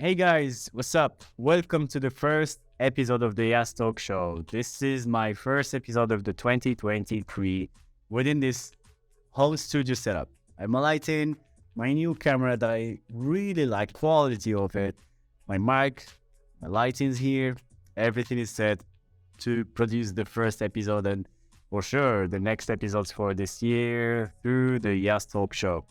Hey guys, what's up? Welcome to the first episode of the Yass Talk Show. This is my first episode of the 2023 within this home studio setup. I'm lighting my new camera that I really like quality of it. My mic, my lighting's here. Everything is set to produce the first episode and for sure the next episodes for this year through the Yass Talk Show.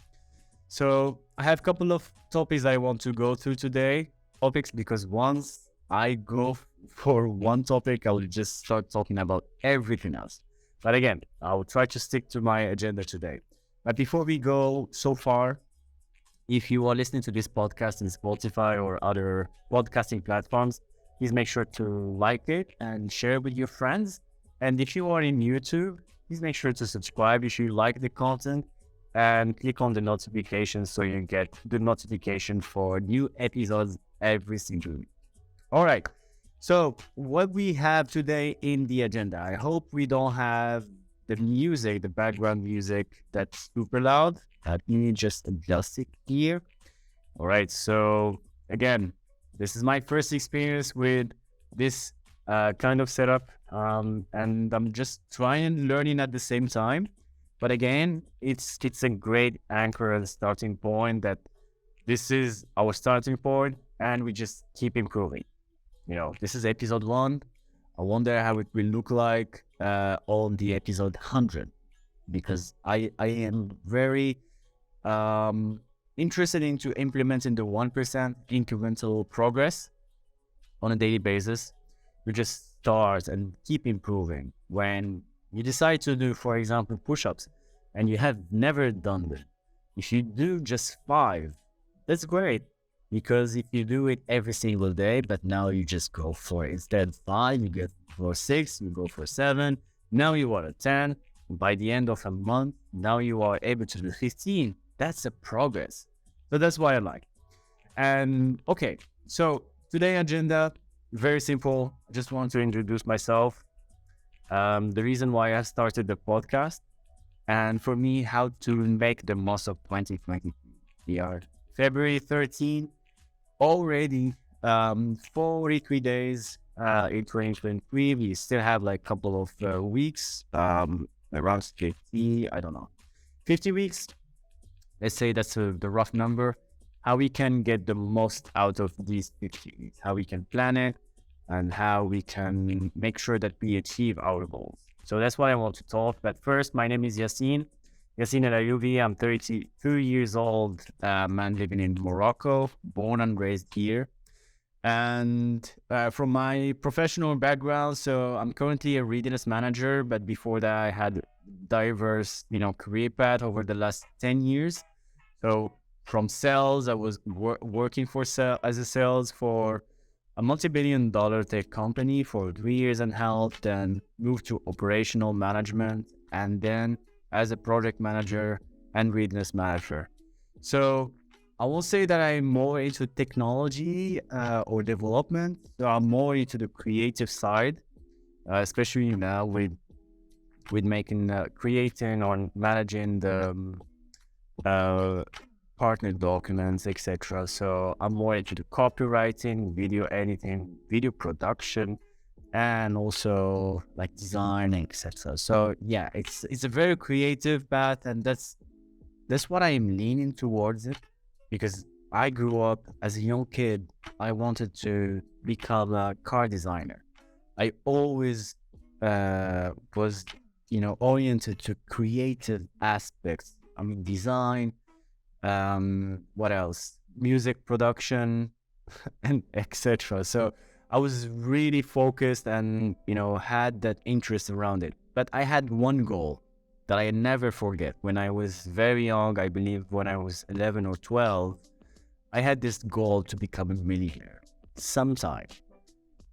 So I have a couple of topics I want to go through today. Topics because once I go for one topic, I will just start talking about everything else. But again, I will try to stick to my agenda today. But before we go so far, if you are listening to this podcast in Spotify or other podcasting platforms, please make sure to like it and share with your friends. And if you are in YouTube, please make sure to subscribe if you like the content and click on the notifications so you get the notification for new episodes every single week. All right. So what we have today in the agenda, I hope we don't have the music, the background music that's super loud. Let me just adjust it here. All right. So again, this is my first experience with this kind of setup. And I'm just trying and learning at the same time. But again, it's a great anchor and starting point that this is our starting point and we just keep improving. This is episode 1. I wonder how it will look like on the episode 100 because I am very interested into implementing the 1% incremental progress on a daily basis. You just start and keep improving. When you decide to do, for example, push-ups, and you have never done it. If you do just 5, that's great. Because if you do it every single day, but now you just go for instead 5, you get for 6, you go for 7. Now you are at 10. By the end of a month, now you are able to do 15. That's a progress. So that's why I like. And okay, so today agenda, very simple. I just want to introduce myself. The reason why I started the podcast, and for me, how to make the most of 2023. We are February 13, already 43 days in 2023. We still have like a couple of weeks, around 50, I don't know, 50 weeks. Let's say that's the rough number. How we can get the most out of these 50 weeks, how we can plan it, and how we can make sure that we achieve our goals. So that's what I want to talk. But first, my name is Yassine El Ayoubi. I'm 32 years old, man living in Morocco, born and raised here. And from my professional background, so I'm currently a readiness manager, but before that I had diverse, career path over the last 10 years. So from sales, I was working as a sales for a multi-billion-dollar tech company for 3 years and half, then moved to operational management, and then as a project manager and readiness manager. So I will say that I'm more into technology or development. So I'm more into the creative side, especially now with making, creating or managing the partner documents, etc. So I'm more into the copywriting, video editing, video production, and also like designing, etc. So yeah, it's a very creative path, and that's what I am leaning towards it, because I grew up as a young kid. I wanted to become a car designer. I always was, oriented to creative aspects. I mean, design. What else? Music production and etc. So I was really focused and, had that interest around it. But I had one goal that I never forget. When I was very young, I believe when I was 11 or 12, I had this goal to become a millionaire sometime.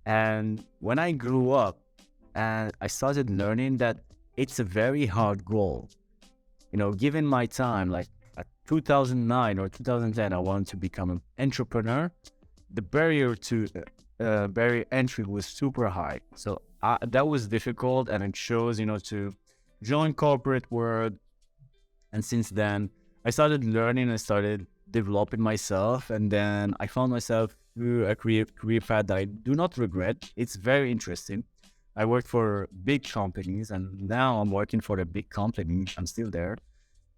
And when I grew up and I started learning that it's a very hard goal, given my time, like at 2009 or 2010, I wanted to become an entrepreneur. The barrier entry was super high. So that was difficult, and it shows, to join corporate world. And since then, I started learning, I started developing myself, and then I found myself through a career path that I do not regret. It's very interesting. I worked for big companies, and now I'm working for a big company. I'm still there.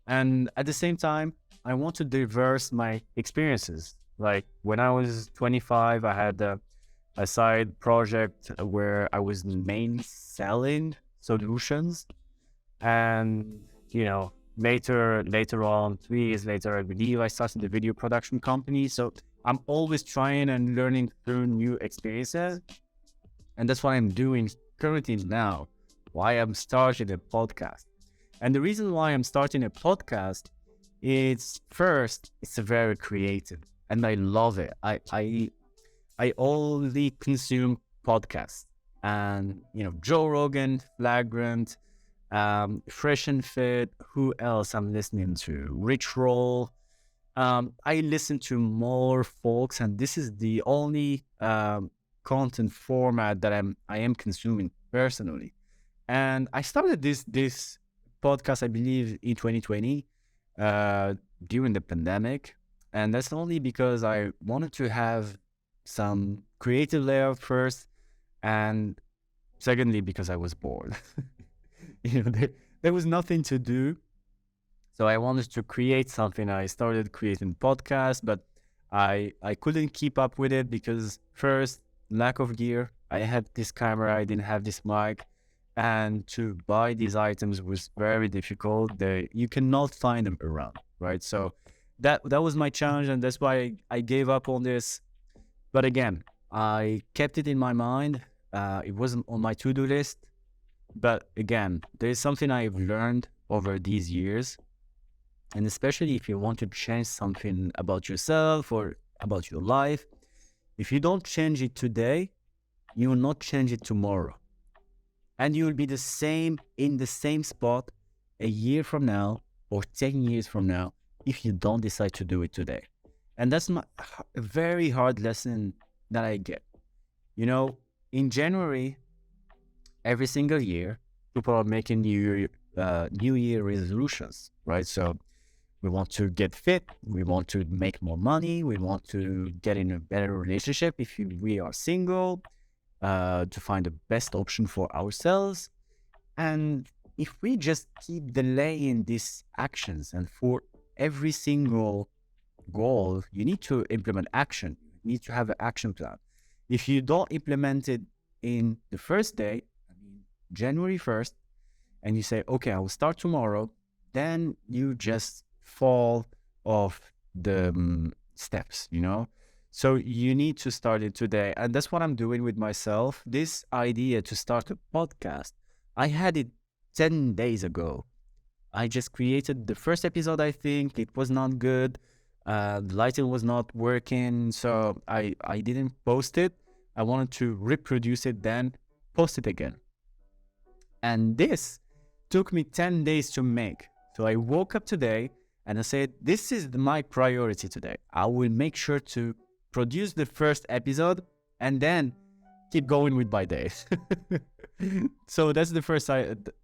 And at the same time, I want to diverse my experiences. Like when I was 25, I had a side project where I was main selling solutions. And, later on, 3 years later, I believe I started the video production company. So I'm always trying and learning through new experiences. And that's what I'm doing currently now, why I'm starting a podcast. And the reason why I'm starting a podcast is first, it's very creative and I love it. I only consume podcasts and, Joe Rogan, Flagrant, Fresh and Fit, who else I'm listening to? Rich Roll. I listen to more folks, and this is the only content format that I am consuming personally. And I started this podcast, I believe, in 2020 during the pandemic, and that's only because I wanted to have some creative layout first, and secondly because I was bored. There was nothing to do. So I wanted to create something. I started creating podcasts, but I couldn't keep up with it because first, lack of gear. I had this camera, I didn't have this mic, and to buy these items was very difficult. You cannot find them around, right? So that was my challenge, and that's why I gave up on this. But again, I kept it in my mind. It wasn't on my to-do list. But again, there's something I've learned over these years. And especially if you want to change something about yourself or about your life, if you don't change it today, you will not change it tomorrow. And you will be the same in the same spot a year from now or 10 years from now if you don't decide to do it today. And that's a very hard lesson that I get. In January, every single year, people are making New Year resolutions, right? So we want to get fit, we want to make more money, we want to get in a better relationship if we are single, to find the best option for ourselves. And if we just keep delaying these actions, and for every single goal, you need to implement action. You need to have an action plan. If you don't implement it in the first day, January 1st, and you say, okay, I will start tomorrow, then you just fall off the steps, So you need to start it today. And that's what I'm doing with myself. This idea to start a podcast, I had it 10 days ago. I just created the first episode, I think. It was not good. The lighting was not working. So I didn't post it. I wanted to reproduce it, then post it again. And this took me 10 days to make. So I woke up today and I said, this is my priority today. I will make sure to produce the first episode and then keep going with my days. So that's the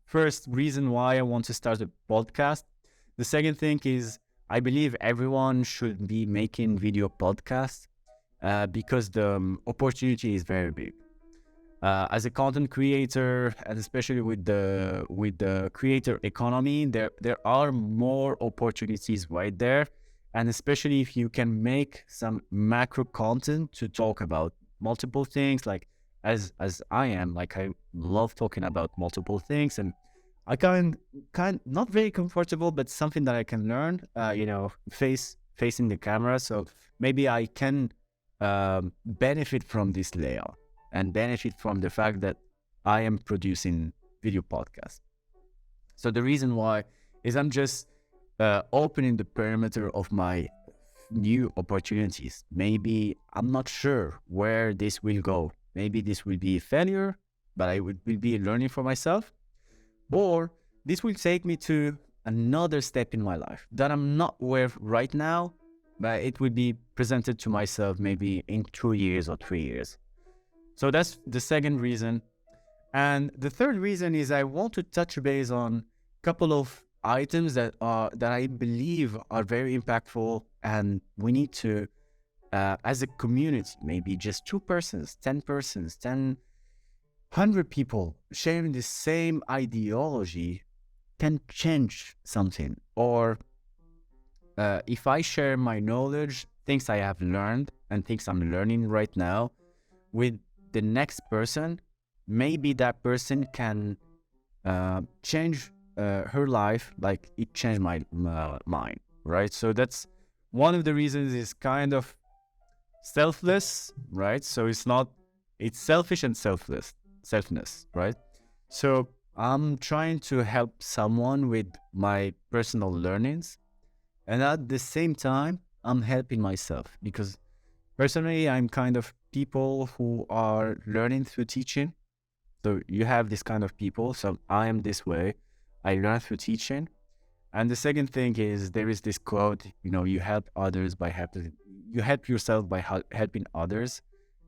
first reason why I want to start a podcast. The second thing is I believe everyone should be making video podcasts because the opportunity is very big. As a content creator, and especially with the creator economy, there are more opportunities right there. And especially if you can make some macro content to talk about multiple things, like as I am, like I love talking about multiple things, and I kind not very comfortable, but something that I can learn, facing the camera. So maybe I can benefit from this layout and benefit from the fact that I am producing video podcasts. So the reason why is I'm just opening the perimeter of my new opportunities. Maybe I'm not sure where this will go. Maybe this will be a failure, but I will be learning for myself. Or this will take me to another step in my life that I'm not aware of right now, but it will be presented to myself maybe in 2 years or 3 years. So that's the second reason. And the third reason is I want to touch base on a couple of items that I believe are very impactful, and we need to as a community, maybe just 2 persons, 10 persons, 100 people sharing the same ideology can change something. Or if I share my knowledge, things I have learned and things I'm learning right now with the next person, maybe that person can change her life like it changed my mine, right? So that's one of the reasons is kind of selfless, right? So it's selfish and selfness, right? So I'm trying to help someone with my personal learnings, and at the same time, I'm helping myself because personally, I'm kind of people who are learning through teaching. So you have this kind of people. So I am this way. I learn through teaching. And the second thing is there is this quote, you help others by helping, you help yourself by helping others.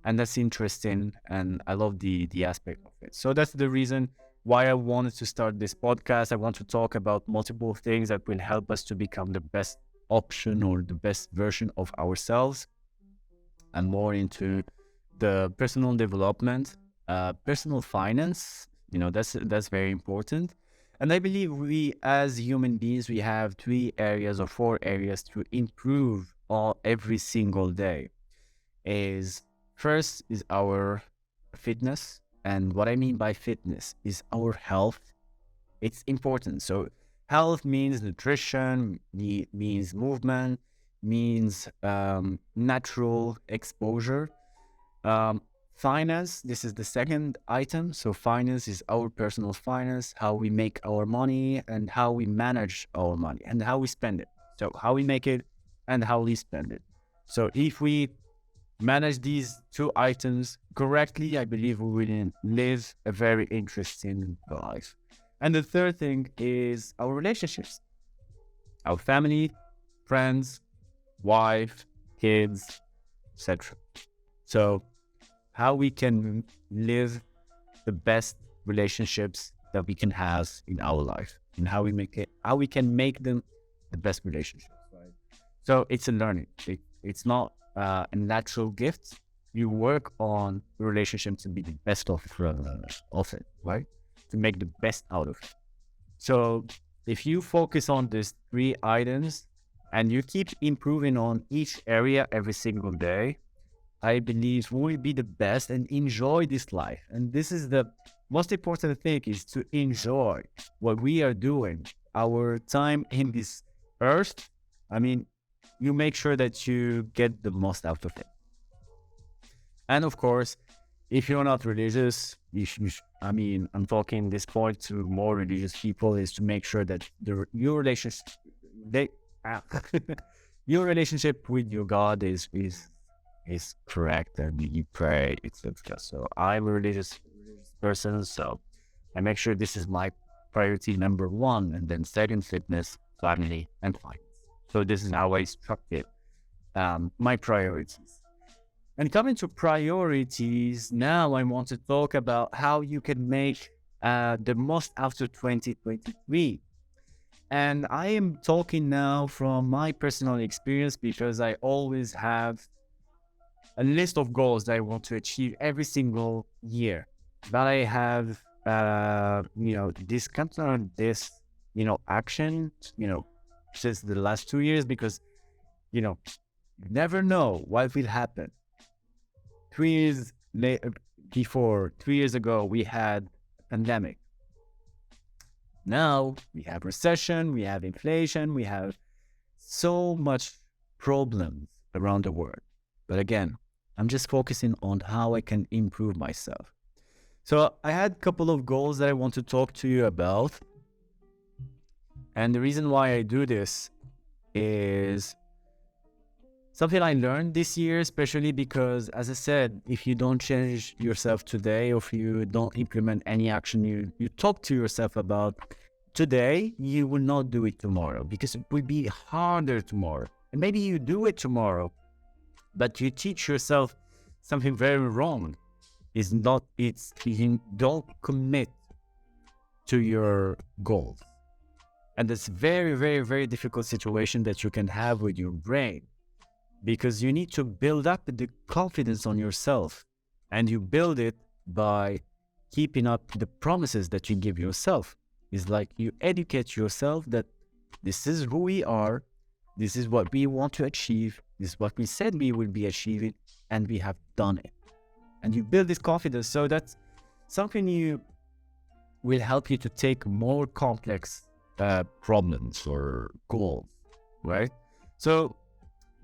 And that's interesting. And I love the aspect of it. So that's the reason why I wanted to start this podcast. I want to talk about multiple things that will help us to become the best option or the best version of ourselves, and more into the personal development, personal finance. That's very important. And I believe we, as human beings, we have 3 areas or 4 areas to improve every single day. First is our fitness, and what I mean by fitness is our health. It's important. So health means nutrition, means movement, means natural exposure. Finance, this is the second item. So finance is our personal finance, how we make our money and how we manage our money and how we spend it. So how we make it and how we spend it. So if we manage these 2 items correctly, I believe we will live a very interesting life. And the third thing is our relationships, our family, friends, wife, kids, etc. So how we can live the best relationships that we can have in our life, and how we can make them the best relationships, right? So it's a learning. It's not a natural gift. You work on the relationship to be the best of it, right? To make the best out of it. So if you focus on these 3 items and you keep improving on each area every single day, I believe we will be the best and enjoy this life. And this is the most important thing, is to enjoy what we are doing, our time in this earth. I mean, you make sure that you get the most out of it. And of course, if you're not religious, I'm talking this point to more religious people, is to make sure that your relationship, your relationship with your God is correct, and you pray, etc. So I'm a religious person, so I make sure this is my priority number 1, and then second, fitness, family, and finance. So this is how I structured my priorities. And coming to priorities, now I want to talk about how you can make the most out of 2023. And I am talking now from my personal experience, because I always have a list of goals that I want to achieve every single year. But I have, this action, since the last 2 years, because, you never know what will happen. 3 years before, 3 years ago, we had a pandemic. Now we have recession, we have inflation, we have so much problems around the world. But again, I'm just focusing on how I can improve myself. So I had a couple of goals that I want to talk to you about. And the reason why I do this is something I learned this year, especially because, as I said, if you don't change yourself today, or if you don't implement any action you talk to yourself about today, you will not do it tomorrow, because it will be harder tomorrow. And maybe you do it tomorrow, but you teach yourself something very wrong. You don't commit to your goals. And it's very, very, very difficult situation that you can have with your brain. because you need to build up the confidence on yourself, and you build it by keeping up the promises that you give yourself. It's like you educate yourself that this is who we are, this is what we want to achieve, this is what we said we will be achieving, and we have done it. And you build this confidence, so that's something you will help you to take more complex problems or goals, right? So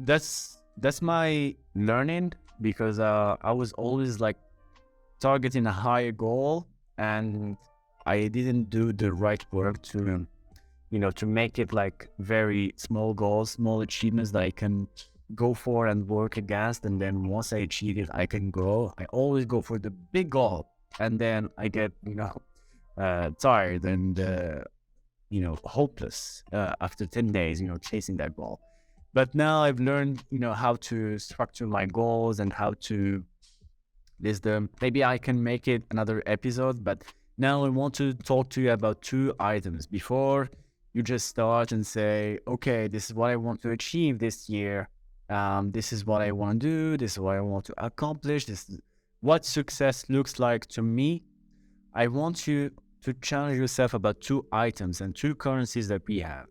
that's my learning, because I was always like targeting a higher goal, and I didn't do the right work to, to make it like very small goals, small achievements that I can go for and work against. And then once I achieve it, I can grow. I always go for the big goal, and then I get, tired and, hopeless after 10 days, chasing that goal. But now I've learned, how to structure my goals and how to list them. Maybe I can make it another episode, but now I want to talk to you about 2 items before you just start and say, okay, this is what I want to achieve this year. This is what I want to do. This is what I want to accomplish. This is what success looks like to me. I want you to challenge yourself about 2 items and 2 currencies that we have.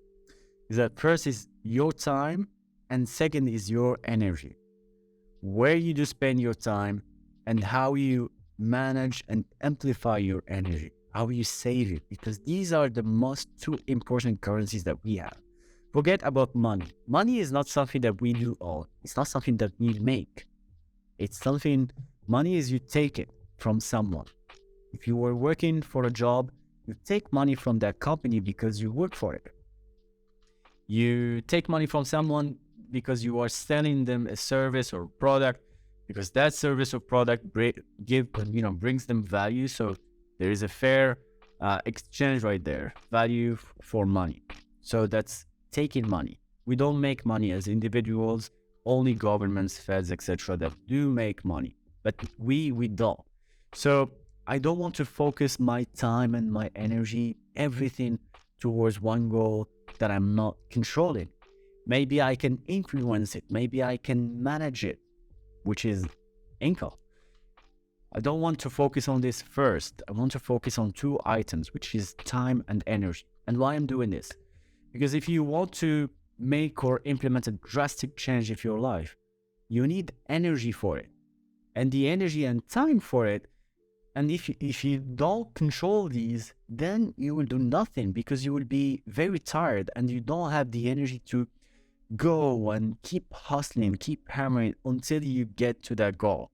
Is that first is your time, and second is your energy. Where you do spend your time, and how you manage and amplify your energy, how you save it, because these are the most 2 important currencies that we have. Forget about money. Money is not something that we do all. It's not something that we make. It's something, money is you take it from someone. If you were working for a job, you take money from that company because you work for it. You take money from someone because you are selling them a service or product, because that service or product brings them value. So there is a fair exchange right there, value for money. So that's taking money. We don't make money as individuals, only governments, feds, etc. that do make money, but we don't. So I don't want to focus my time and my energy, everything towards one goal that I'm not controlling. Maybe I can influence it. Maybe I can manage it, which is income. I don't want to focus on this first. I want to focus on 2 items, which is time and energy. And why I'm doing this? Because if you want to make or implement a drastic change in your life, you need energy for it, and the energy and time for it. And if you don't control these, then you will do nothing, because you will be very tired and you don't have the energy to go and keep hustling, keep hammering until you get to that goal.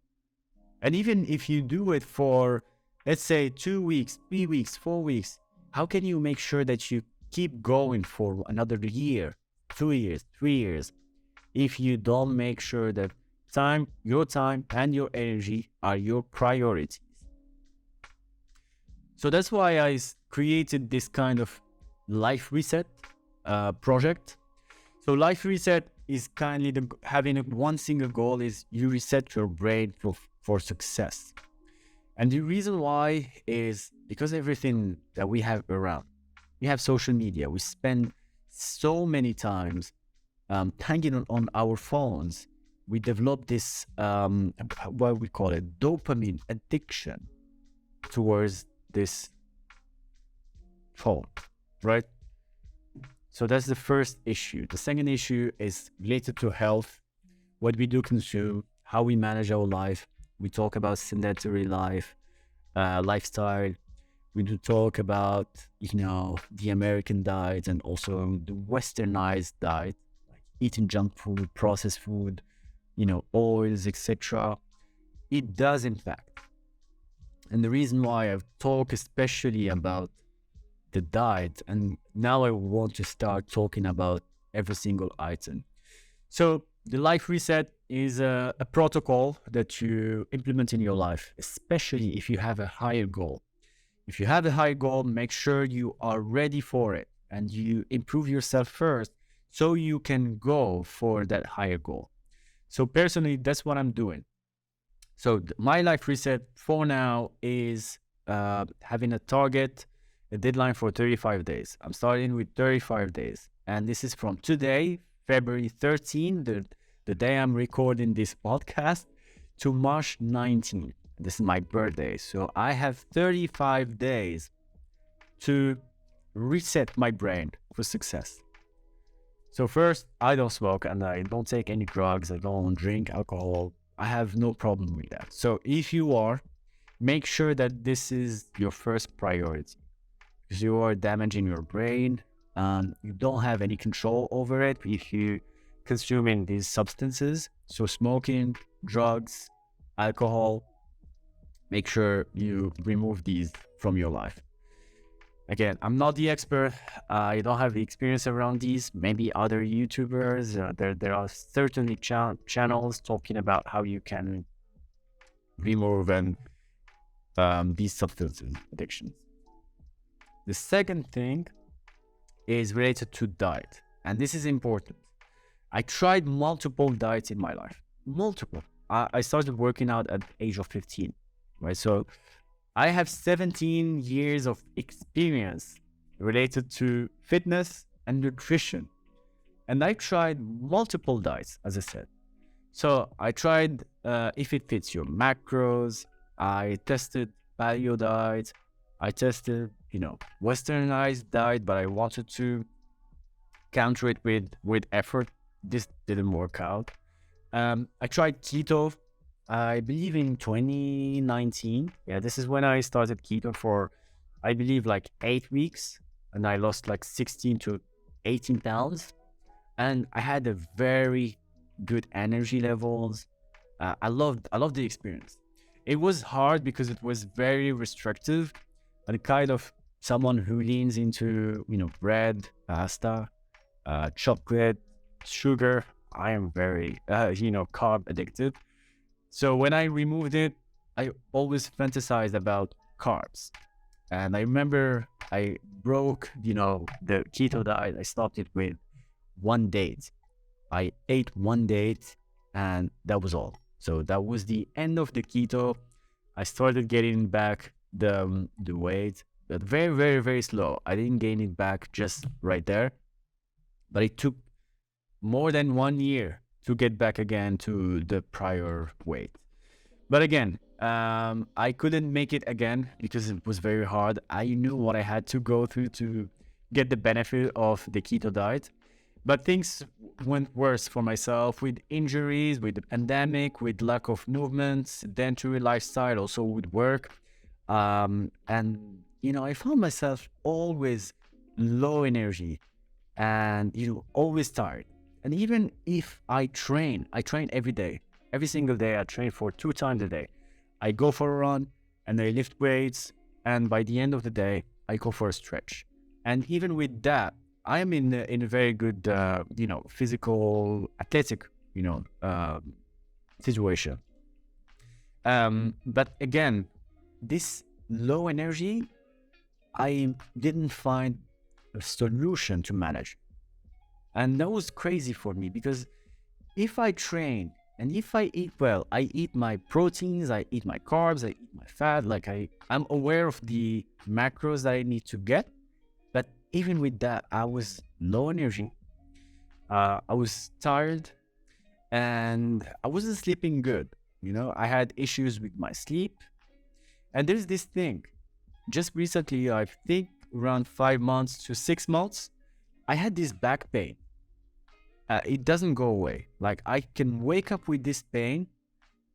And even if you do it for, let's say, 2 weeks, 3 weeks, 4 weeks, how can you make sure that you keep going for another year, 2 years, 3 years, if you don't make sure that your time and your energy are your priorities? So that's why I created this kind of life reset project. So life reset is kindly having one single goal is you reset your brain for success. And the reason why is because everything that we have around, we have social media. We spend so many times hanging on our phones. We develop this, what we call it, dopamine addiction towards this phone, right? So that's the first issue. The second issue is related to health, what we do consume, how we manage our life. We talk about sedentary lifestyle. We do talk about, the American diet and also the westernized diet, like eating junk food, processed food, oils, etc. It does, in fact. And the reason why I've talked especially about the diet, and now I want to start talking about every single item. So the life reset is a protocol that you implement in your life, especially if you have a higher goal. If you have a high goal, make sure you are ready for it and you improve yourself first so you can go for that higher goal. So personally, that's what I'm doing. So my life reset for now is having a target, a deadline for 35 days. I'm starting with 35 days. And this is from today, February 13, the day I'm recording this podcast, to March 19th. This is my birthday. So I have 35 days to reset my brain for success. So first, I don't smoke and I don't take any drugs. I don't drink alcohol. I have no problem with that. So if you are, make sure that this is your first priority, because you are damaging your brain and you don't have any control over it if you consuming these substances. So smoking, drugs, alcohol, make sure you remove these from your life. Again, I'm not the expert. I don't have the experience around these. Maybe other YouTubers, there are certainly channels talking about how you can remove and these substances addictions. The second thing is related to diet, and this is important. I tried multiple diets in my life, multiple. I started working out at the age of 15, right? So I have 17 years of experience related to fitness and nutrition. And I tried multiple diets, as I said. So I tried if it fits your macros. I tested paleo diet. I tested, westernized diet, but I wanted to counter it with effort. This didn't work out. I tried keto, I believe in 2019. Yeah, this is when I started keto for, I believe, like 8 weeks. And I lost like 16 to 18 pounds. And I had a very good energy levels. I loved the experience. It was hard because it was very restrictive. And kind of someone who leans into, bread, pasta, chocolate, sugar. I am very, carb addicted. So when I removed it, I always fantasized about carbs. And I remember I broke, the keto diet. I stopped it with one date. I ate one date and that was all. So that was the end of the keto. I started getting back the weight, but very, very, very slow. I didn't gain it back just right there, but it took more than 1 year to get back again to the prior weight. But again, I couldn't make it again because it was very hard. I knew what I had to go through to get the benefit of the keto diet. But things went worse for myself with injuries, with the pandemic, with lack of movement, sedentary lifestyle, also with work. And, I found myself always low energy and, always tired. And even if I train every day. Every single day, I train for 2 times a day. I go for a run and I lift weights. And by the end of the day, I go for a stretch. And even with that, I am in a very good, physical, athletic, situation. But again, this low energy, I didn't find a solution to manage. And that was crazy for me because if I train and if I eat well, I eat my proteins, I eat my carbs, I eat my fat, like I'm aware of the macros that I need to get. But even with that, I was low energy. I was tired and I wasn't sleeping good. I had issues with my sleep. And there's this thing. Just recently, I think around 5 months to 6 months, I had this back pain. It doesn't go away. Like I can wake up with this pain,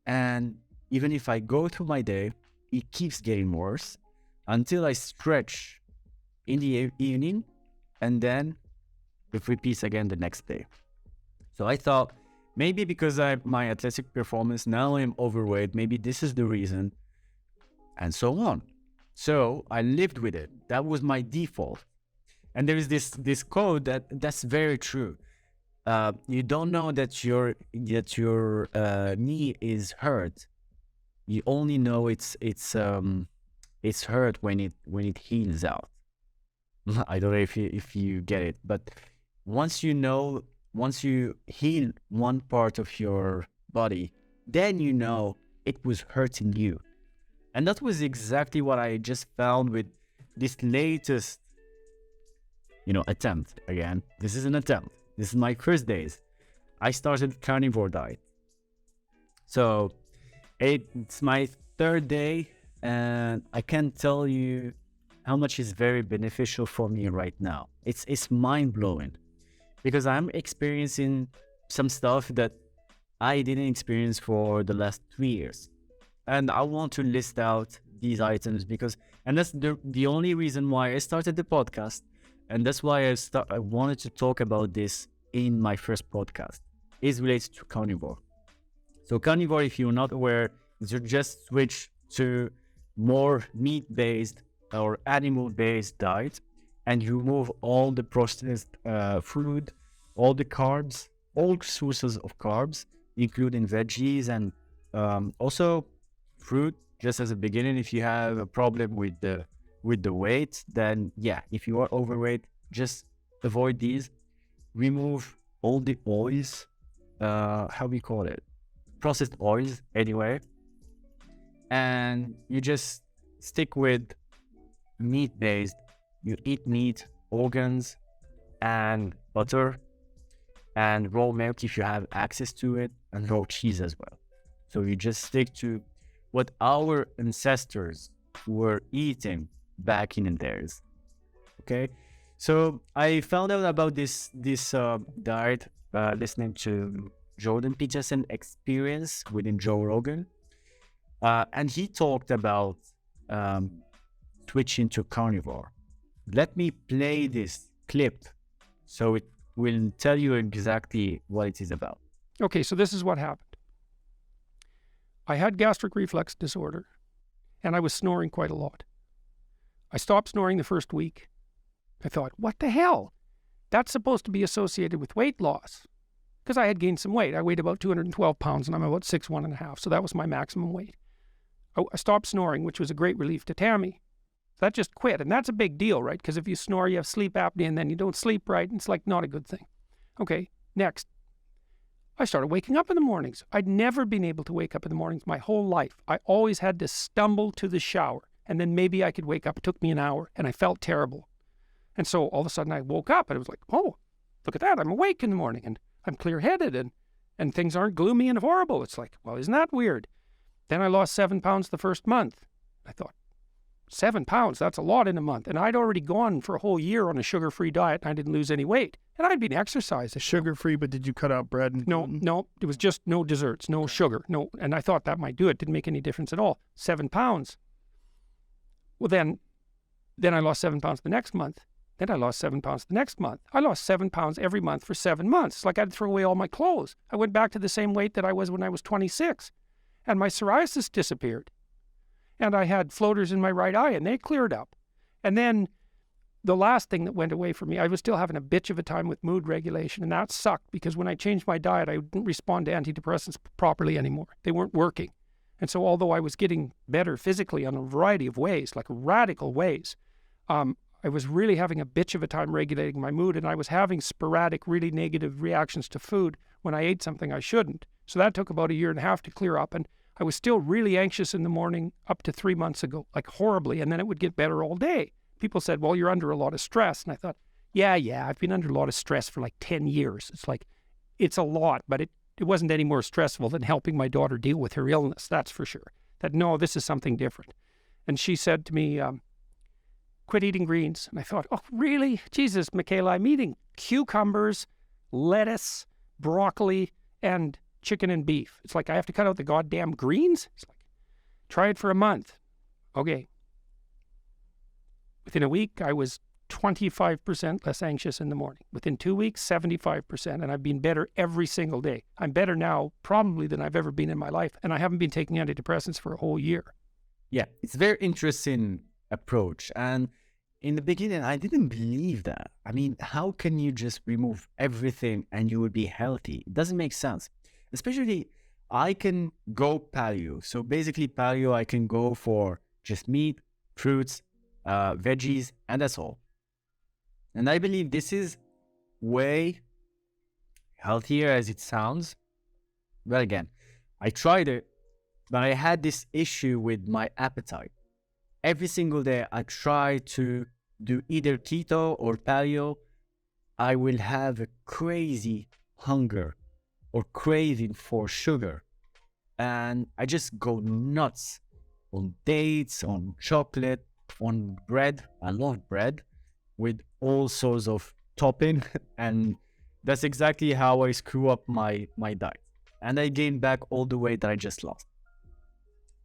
and even if I go through my day, it keeps getting worse until I stretch in the evening, and then it repeats again the next day. So I thought maybe because my athletic performance, now I'm overweight, maybe this is the reason, and so on. So I lived with it. That was my default. And there is this quote that's very true. You don't know that your knee is hurt. You only know it's hurt when it heals out. I don't know if you get it, but once you heal one part of your body, then you know it was hurting you. And that was exactly what I just found with this latest, attempt. Again, this is an attempt. This is my first days. I started carnivore diet. So it's my third day, and I can't tell you how much is very beneficial for me right now. It's mind blowing because I'm experiencing some stuff that I didn't experience for the last 3 years. And I want to list out these items because, and that's the only reason why I started the podcast. And that's why I wanted to talk about this in my first podcast, is related to carnivore. So carnivore, if you're not aware, is you just switch to more meat-based or animal-based diet, and you remove all the processed food, all the carbs, all sources of carbs, including veggies and also fruit. Just as a beginning, if you have a problem with the weight, then yeah, if you are overweight, just avoid these. Remove all the oils, how we call it, processed oils anyway, and you just stick with meat-based. You eat meat, organs, and butter, and raw milk if you have access to it, and raw cheese as well. So you just stick to what our ancestors were eating back in the days. Okay, so I found out about this diet listening to Jordan Peterson experience within Joe Rogan, and he talked about switching to carnivore. Let me play this clip so it will tell you exactly what it is about. Okay, so this is what happened. I had gastric reflux disorder, and I was snoring quite a lot. I stopped snoring the first week. I thought, what the hell? That's supposed to be associated with weight loss, because I had gained some weight. I weighed about 212 pounds, and I'm about 6'1.5", so that was my maximum weight. I stopped snoring, which was a great relief to Tammy. That just quit, and that's a big deal, right? Because if you snore, you have sleep apnea, and then you don't sleep right, and it's like not a good thing. Okay, next. I started waking up in the mornings. I'd never been able to wake up in the mornings my whole life. I always had to stumble to the shower, and then maybe I could wake up. It took me an hour, and I felt terrible. And so all of a sudden I woke up, and it was like, oh, look at that. I'm awake in the morning, and I'm clear-headed, and things aren't gloomy and horrible. It's like, well, isn't that weird? Then I lost 7 pounds the first month. I thought, 7 pounds, that's a lot in a month. And I'd already gone for a whole year on a sugar-free diet, and I didn't lose any weight. And I'd been exercising. Sugar-free, but did you cut out bread and gluten? No, it was just no desserts, no sugar, no. And I thought that might do it. Didn't make any difference at all. 7 pounds. Well, then I lost 7 pounds the next month. Then I lost 7 pounds the next month. I lost 7 pounds every month for 7 months. It's like I'd throw away all my clothes. I went back to the same weight that I was when I was 26. And my psoriasis disappeared. And I had floaters in my right eye, and they cleared up. And then the last thing that went away from me, I was still having a bitch of a time with mood regulation, and that sucked because when I changed my diet, I didn't respond to antidepressants properly anymore. They weren't working. And so although I was getting better physically on a variety of ways, like radical ways, I was really having a bitch of a time regulating my mood, and I was having sporadic, really negative reactions to food when I ate something I shouldn't. So that took about 1.5 years to clear up, and I was still really anxious in the morning up to 3 months ago, like horribly, and then it would get better all day. People said, well, you're under a lot of stress. And I thought, yeah, I've been under a lot of stress for like 10 years. It's like, it's a lot, but it wasn't any more stressful than helping my daughter deal with her illness, that's for sure. That, no, this is something different. And she said to me, quit eating greens. And I thought, oh, really? Jesus, Michaela, I'm eating cucumbers, lettuce, broccoli, and chicken and beef. It's like I have to cut out the goddamn greens? It's like, try it for a month. Okay. Within a week, I was 25% less anxious in the morning. Within 2 weeks, 75%, and I've been better every single day. I'm better now probably than I've ever been in my life, and I haven't been taking antidepressants for a whole year. Yeah, it's a very interesting approach. And in the beginning, I didn't believe that. I mean, how can you just remove everything and you will be healthy? It doesn't make sense. Especially, I can go paleo. So basically paleo, I can go for just meat, fruits, veggies, and that's all. And I believe this is way healthier as it sounds. But again, I tried it, but I had this issue with my appetite. Every single day I try to do either keto or paleo, I will have a crazy hunger or craving for sugar. And I just go nuts on dates, on chocolate, on bread. I love bread with all sorts of topping. And that's exactly how I screw up my diet. And I gained back all the weight that I just lost.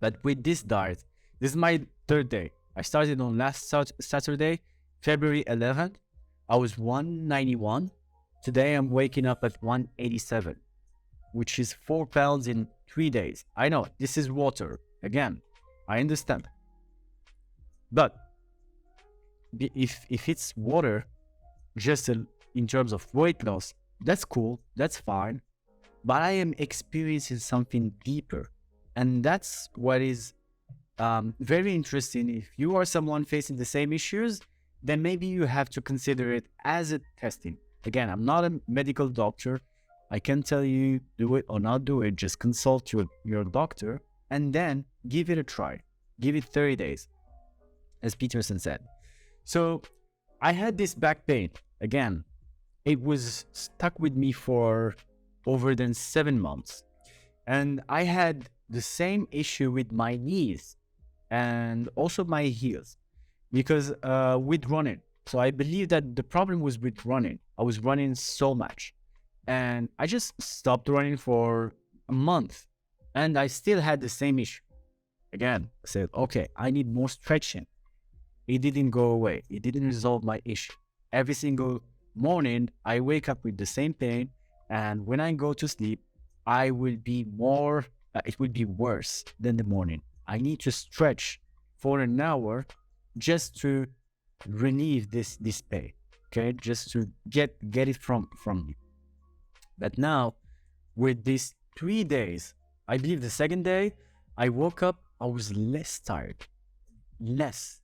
But with this diet, this is my third day. I started on last Saturday, February 11th. I was 191. Today I'm waking up at 187, which is 4 pounds in 3 days. I know this is water. Again, I understand. But if it's water, just in terms of weight loss, that's cool. That's fine. But I am experiencing something deeper. And that's what is very interesting. If you are someone facing the same issues, then maybe you have to consider it as a testing. Again, I'm not a medical doctor. I can tell you do it or not do it. Just consult your doctor and then give it a try. Give it 30 days, as Peterson said. So I had this back pain. Again, it was stuck with me for over than 7 months. And I had the same issue with my knees and also my heels because with running. So I believe that the problem was with running. I was running so much and I just stopped running for a month and I still had the same issue. Again, I said, okay, I need more stretching. It didn't go away. It didn't resolve my issue. Every single morning, I wake up with the same pain. And when I go to sleep, I will be it will be worse than the morning. I need to stretch for an hour just to relieve this pain, okay? Just to get it from me. But now, with these 3 days, I believe the second day, I woke up, I was less tired. Less.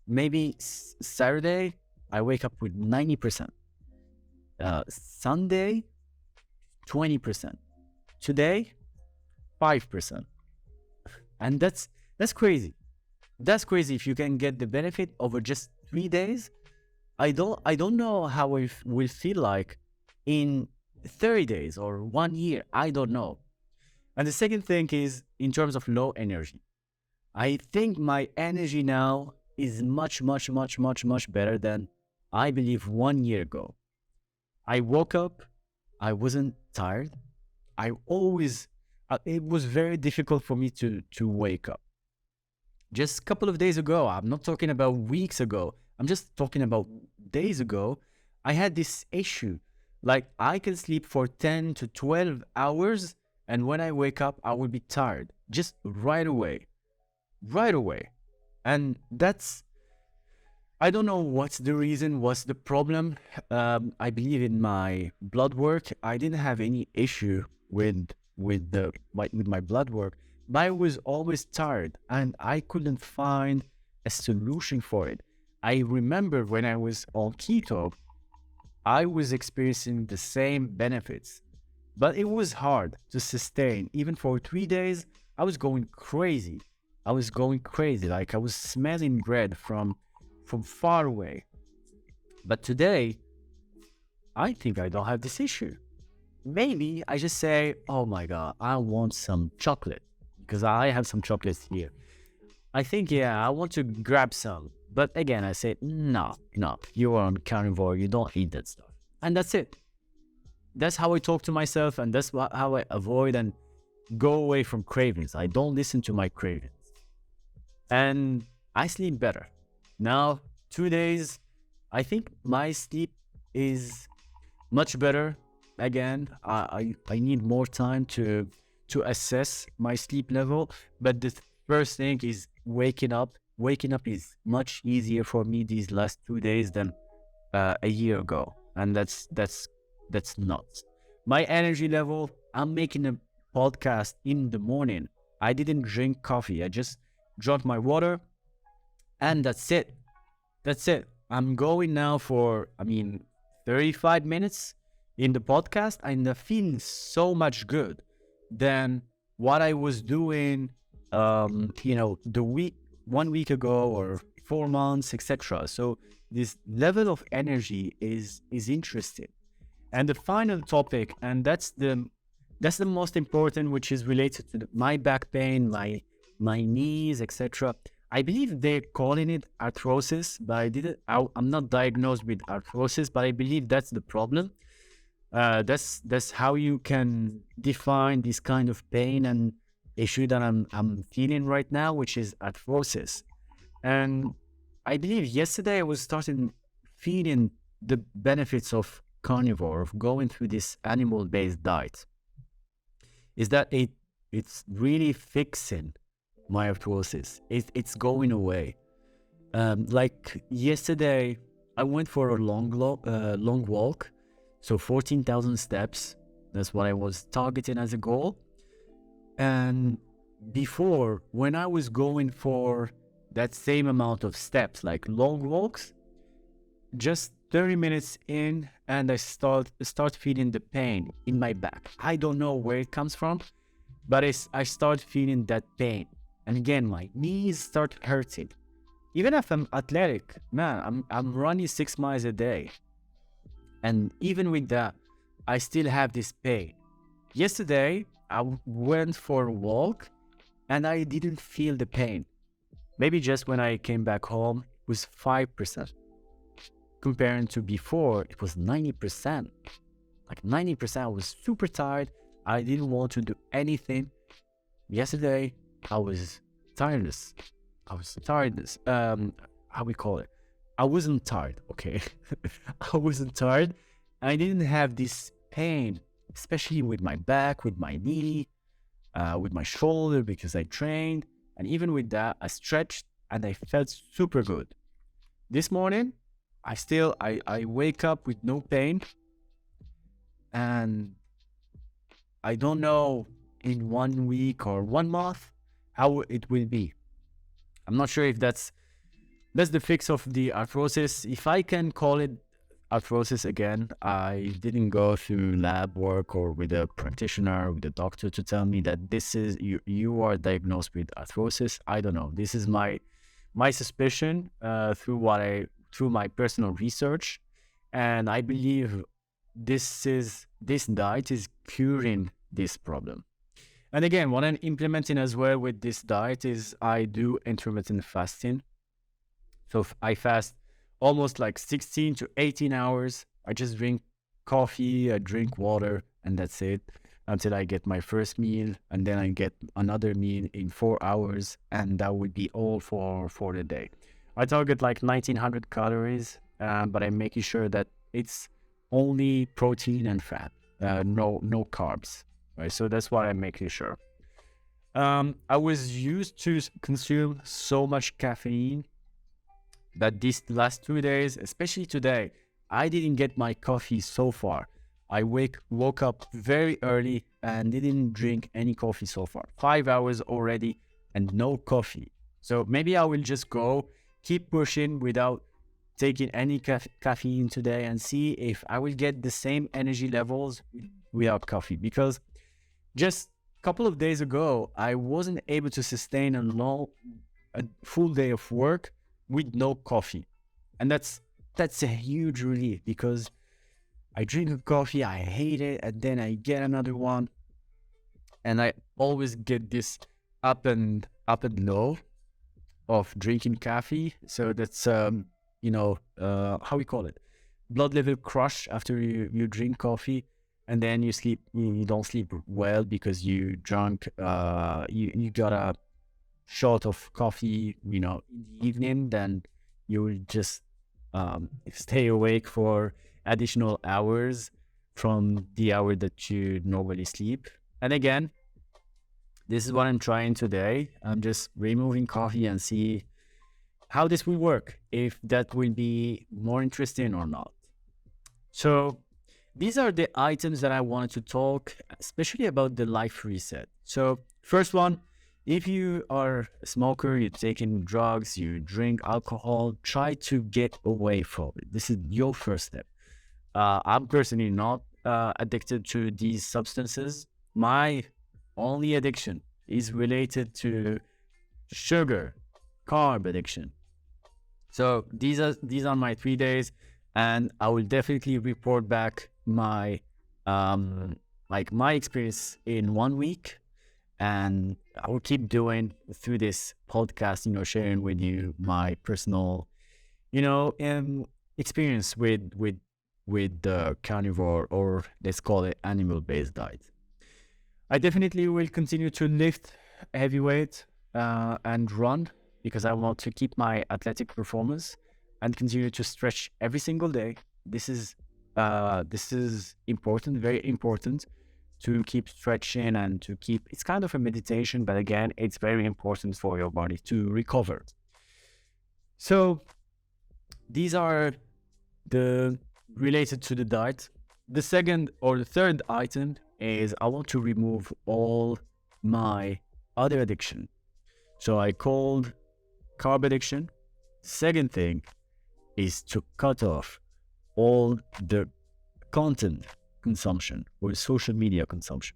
Maybe Saturday, I wake up with 90%. Sunday, 20%. Today, 5%. And that's crazy. That's crazy if you can get the benefit over just 3 days. I don't know how it will feel like in 30 days or 1 year. I don't know. And the second thing is in terms of low energy. I think my energy now is much better than I believe 1 year ago. I woke up, I wasn't tired. It was very difficult for me to wake up. Just a couple of days ago, I'm not talking about weeks ago, I'm just talking about days ago, I had this issue. Like I can sleep for 10 to 12 hours and when I wake up, I will be tired. Just right away. Right away. And I don't know what's the reason, what's the problem. I believe in my blood work, I didn't have any issue with my blood work, but I was always tired and I couldn't find a solution for it. I remember when I was on keto, I was experiencing the same benefits, but it was hard to sustain. Even for 3 days, I was going crazy. Like I was smelling bread from far away. But today, I think I don't have this issue. Maybe I just say, oh my God, I want some chocolate because I have some chocolates here. I think, I want to grab some. But again, I say, no, you are on carnivore, you don't eat that stuff. And that's it. That's how I talk to myself and that's how I avoid and go away from cravings. I don't listen to my cravings. And I sleep better. Now, 2 days, I think my sleep is much better. Again, I need more time to assess my sleep level. But the first thing is waking up. Waking up is much easier for me these last 2 days than a year ago. And that's nuts. My energy level, I'm making a podcast in the morning. I didn't drink coffee. I just drank my water. And that's it. I'm going now for, 35 minutes in the podcast. And I feel so much good than what I was doing, 1 week ago or 4 months, etc. So this level of energy is interesting. And the final topic, and that's the that's the most important, which is related to my back pain, my knees, etc. I believe they're calling it arthrosis, but I'm not diagnosed with arthrosis, but I believe that's the problem. That's how you can define this kind of pain and issue that I'm feeling right now, which is arthrosis. And I believe yesterday I was starting feeling the benefits of carnivore, of going through this animal-based diet. Is that it's really fixing my arthrosis. It's going away. Like yesterday, I went for a long walk, so 14,000 steps. That's what I was targeting as a goal. And before, when I was going for that same amount of steps, like long walks, just 30 minutes in, and I start feeling the pain in my back. I don't know where it comes from, but I start feeling that pain. And again, my knees start hurting. Even if I'm athletic, man, I'm running 6 miles a day. And even with that, I still have this pain. Yesterday, I went for a walk and I didn't feel the pain. Maybe just when I came back home, it was 5%. Comparing to before, it was 90%. Like 90%, I was super tired. I didn't want to do anything. Yesterday, I was tiredness. How we call it? I wasn't tired, okay? I wasn't tired. I didn't have this pain, especially with my back, with my knee, with my shoulder, because I trained. And even with that, I stretched and I felt super good. This morning, I wake up with no pain. And I don't know in 1 week or 1 month how it will be. I'm not sure if that's the fix of the arthrosis. If I can call it arthrosis again, I didn't go through lab work or with a practitioner, with a doctor to tell me that this is you are diagnosed with arthrosis. I don't know. This is my suspicion through my personal research, and I believe this diet is curing this problem. And again, what I'm implementing as well with this diet is I do intermittent fasting. So I fast almost like 16 to 18 hours. I just drink coffee, I drink water, and that's it until I get my first meal. And then I get another meal in 4 hours. And that would be all for the day. I target like 1900 calories, but I'm making sure that it's only protein and fat, no carbs. Right, so that's what I'm making sure. I was used to consume so much caffeine that these last 2 days, especially today, I didn't get my coffee so far. I woke up very early and didn't drink any coffee so far. 5 hours already and no coffee. So maybe I will just keep pushing without taking any caffeine today and see if I will get the same energy levels without coffee. Because just a couple of days ago, I wasn't able to sustain a full day of work with no coffee. And that's a huge relief, because I drink a coffee, I hate it, and then I get another one. And I always get this up and low of drinking coffee. So that's, how we call it? Blood level crush after you drink coffee. And then you don't sleep well because you drank, you got a shot of coffee, in the evening. Then you will just stay awake for additional hours from the hour that you normally sleep. And again, this is what I'm trying today. I'm just removing coffee and see how this will work, if that will be more interesting or not. So these are the items that I wanted to talk, especially about the life reset. So first one, if you are a smoker, you're taking drugs, you drink alcohol, try to get away from it. This is your first step. I'm personally not addicted to these substances. My only addiction is related to sugar, carb addiction. So these are my 3 days, and I will definitely report back my like my experience in 1 week, and I will keep doing through this podcast, sharing with you my personal, experience with the carnivore, or let's call it animal-based diet. I definitely will continue to lift heavyweight and run, because I want to keep my athletic performance and continue to stretch every single day. This is important, very important, to keep stretching and to keep. It's kind of a meditation, but again, it's very important for your body to recover. So these are the related to the diet. The second or the third item is I want to remove all my other addiction. So I called carb addiction. Second thing is to cut off all the content consumption or social media consumption.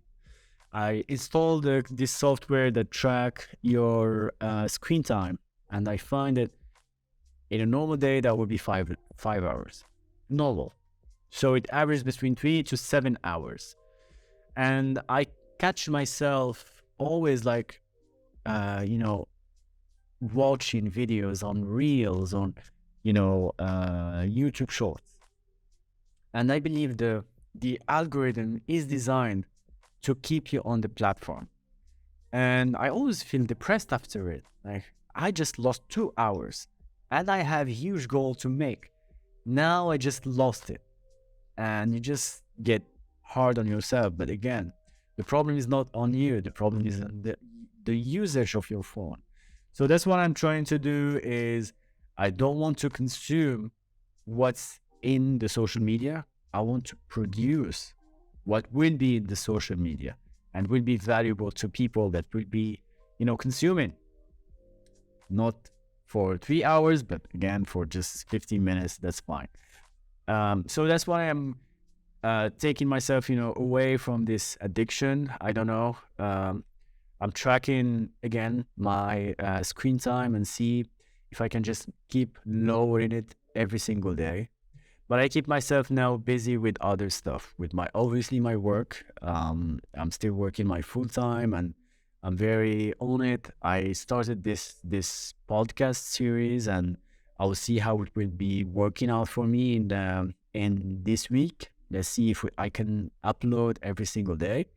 I installed this software that track your screen time, and I find that in a normal day that would be 5 hours, normal. So it averages between 3 to 7 hours, and I catch myself always like, watching videos on Reels, on YouTube Shorts, and I believe the algorithm is designed to keep you on the platform. And I always feel depressed after it. Like, I just lost 2 hours and I have a huge goal to make. Now I just lost it. And you just get hard on yourself. But again, the problem is not on you. The problem is on the usage of your phone. So that's what I'm trying to do is I don't want to consume what's in the social media. I want to produce what will be in the social media and will be valuable to people that will be, consuming. Not for 3 hours, but again, for just 15 minutes, that's fine. So that's why I'm taking myself, away from this addiction. I don't know. I'm tracking, again, my screen time and see if I can just keep lowering it every single day. But I keep myself now busy with other stuff, with obviously my work. I'm still working my full time and I'm very on it. I started this podcast series and I will see how it will be working out for me in this week. Let's see if I can upload every single day.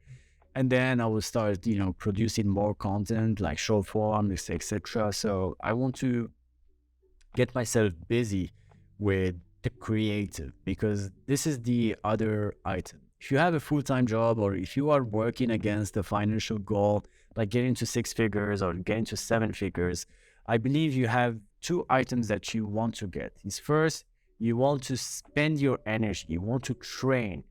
And then I will start, producing more content like short form, etc. So I want to get myself busy with the creative, because this is the other item. If you have a full-time job or if you are working against a financial goal, like getting to 6 figures or getting to 7 figures, I believe you have 2 items that you want to get. Is first, you want to spend your energy, you want to train,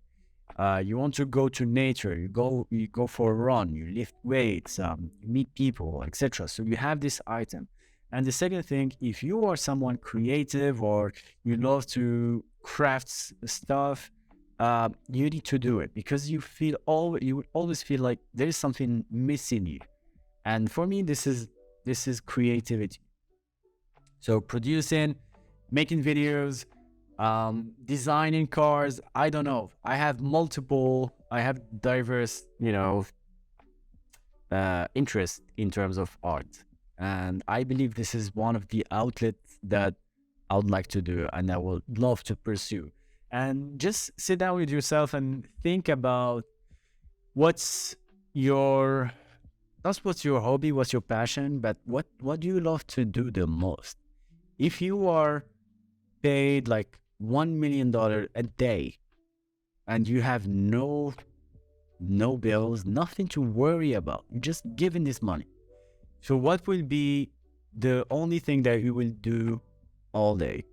you want to go to nature, you go for a run, you lift weights, you meet people, etc. So you have this item. And the second thing, if you are someone creative or you love to craft stuff, you need to do it, because you would always feel like there is something missing you. And for me, this is creativity. So producing, making videos, designing cars, I don't know. I have diverse, interests in terms of art. And I believe this is one of the outlets that I would like to do and I would love to pursue. And just sit down with yourself and think about what's your hobby, what's your passion, but what do you love to do the most? If you are paid like $1 million a day and you have no bills, nothing to worry about, you're just given this money. So what will be the only thing that you will do all day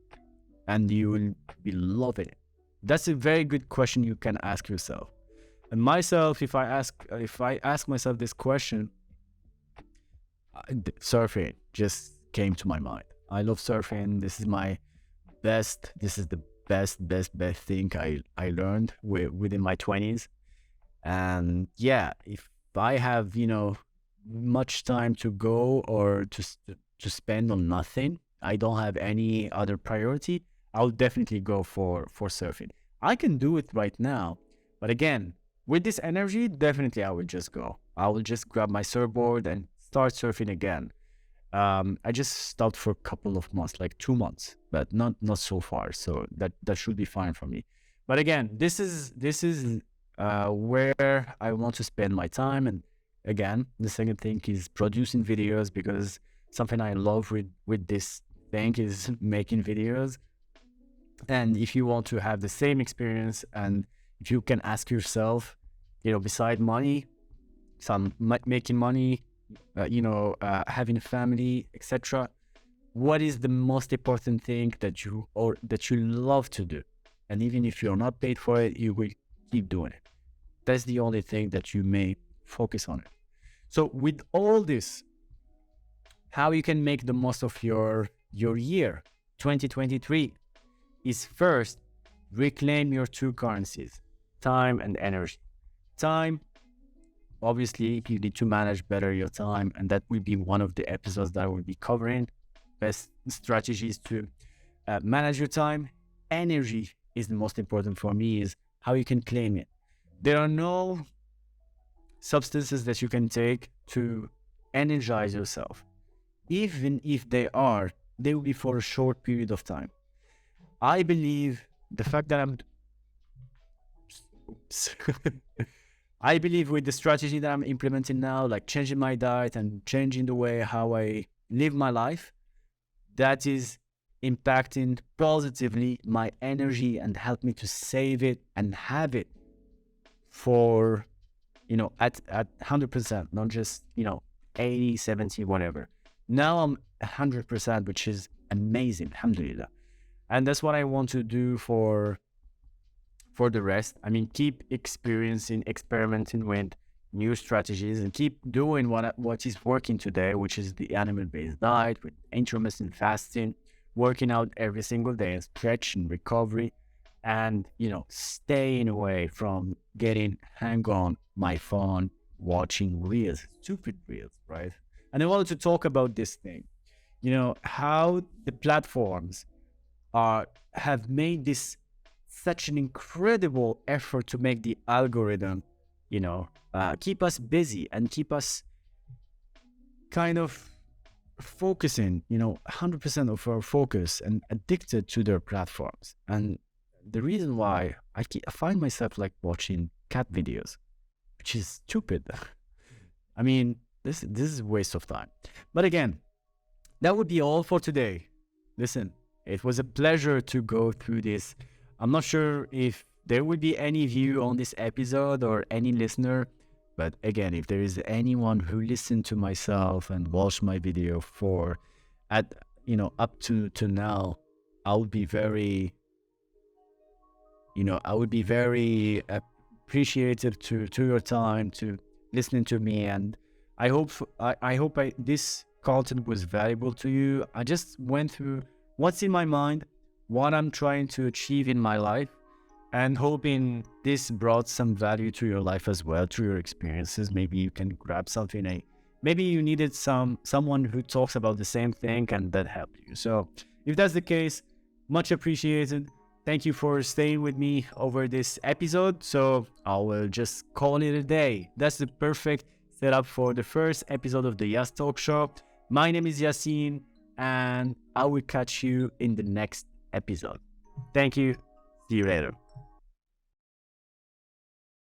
and you will be loving it? That's a very good question you can ask yourself. And myself, if I ask myself this question, surfing just came to my mind. I love surfing. This is the best thing I learned within my 20s. And yeah, if I have, much time to go or to spend on nothing, I don't have any other priority, I'll definitely go for surfing. I can do it right now, but again, with this energy, definitely I would just go. I will just grab my surfboard and start surfing again. I just stopped for a couple of months, like 2 months, but not so far. So that should be fine for me. But again, this is where I want to spend my time. And again, the second thing is producing videos, because something I love with this thing is making videos. And if you want to have the same experience, and if you can ask yourself, beside money, making money, having a family, etc., what is the most important thing that you love to do? And even if you're not paid for it, you will keep doing it. That's the only thing that you may focus on it. So with all this, how you can make the most of your year 2023 is, first, reclaim your two currencies, time and energy. Time, obviously, you need to manage better your time, and that will be one of the episodes that I will be covering. Best strategies to manage your time. Energy is the most important for me, is how you can claim it. There are no substances that you can take to energize yourself. Even if they will be for a short period of time. I believe the fact that I believe with the strategy that I'm implementing now, like changing my diet and changing the way how I live my life, that is impacting positively my energy and help me to save it and have it for, at 100%, not just, 80, 70, whatever. Now I'm 100%, which is amazing, alhamdulillah. And that's what I want to do for the rest. I mean, keep experimenting with new strategies, and keep doing what is working today, which is the animal-based diet with intermittent fasting, working out every single day, stretch and recovery, and, staying away from getting hang on my phone, watching reels, stupid reels, right? And I wanted to talk about this thing, how the platforms have made this such an incredible effort to make the algorithm, keep us busy and keep us kind of focusing, 100% of our focus, and addicted to their platforms. And the reason why I find myself like watching cat videos, which is stupid. I mean, this is a waste of time. But again, that would be all for today. Listen, it was a pleasure to go through this. I'm not sure if there would be any view on this episode or any listener, but again, if there is anyone who listened to myself and watched my video up to now, I would be very, appreciative to your time, to listening to me, and I hope this content was valuable to you. I just went through what's in my mind, what I'm trying to achieve in my life, and hoping this brought some value to your life as well, to your experiences. Maybe you can grab something. Maybe you needed someone who talks about the same thing, and that helped you. So if that's the case, much appreciated. Thank you for staying with me over this episode. So I will just call it a day. That's the perfect setup for the first episode of the Yass Talk Show. My name is Yassine, and I will catch you in the next episode. Thank you. See you later.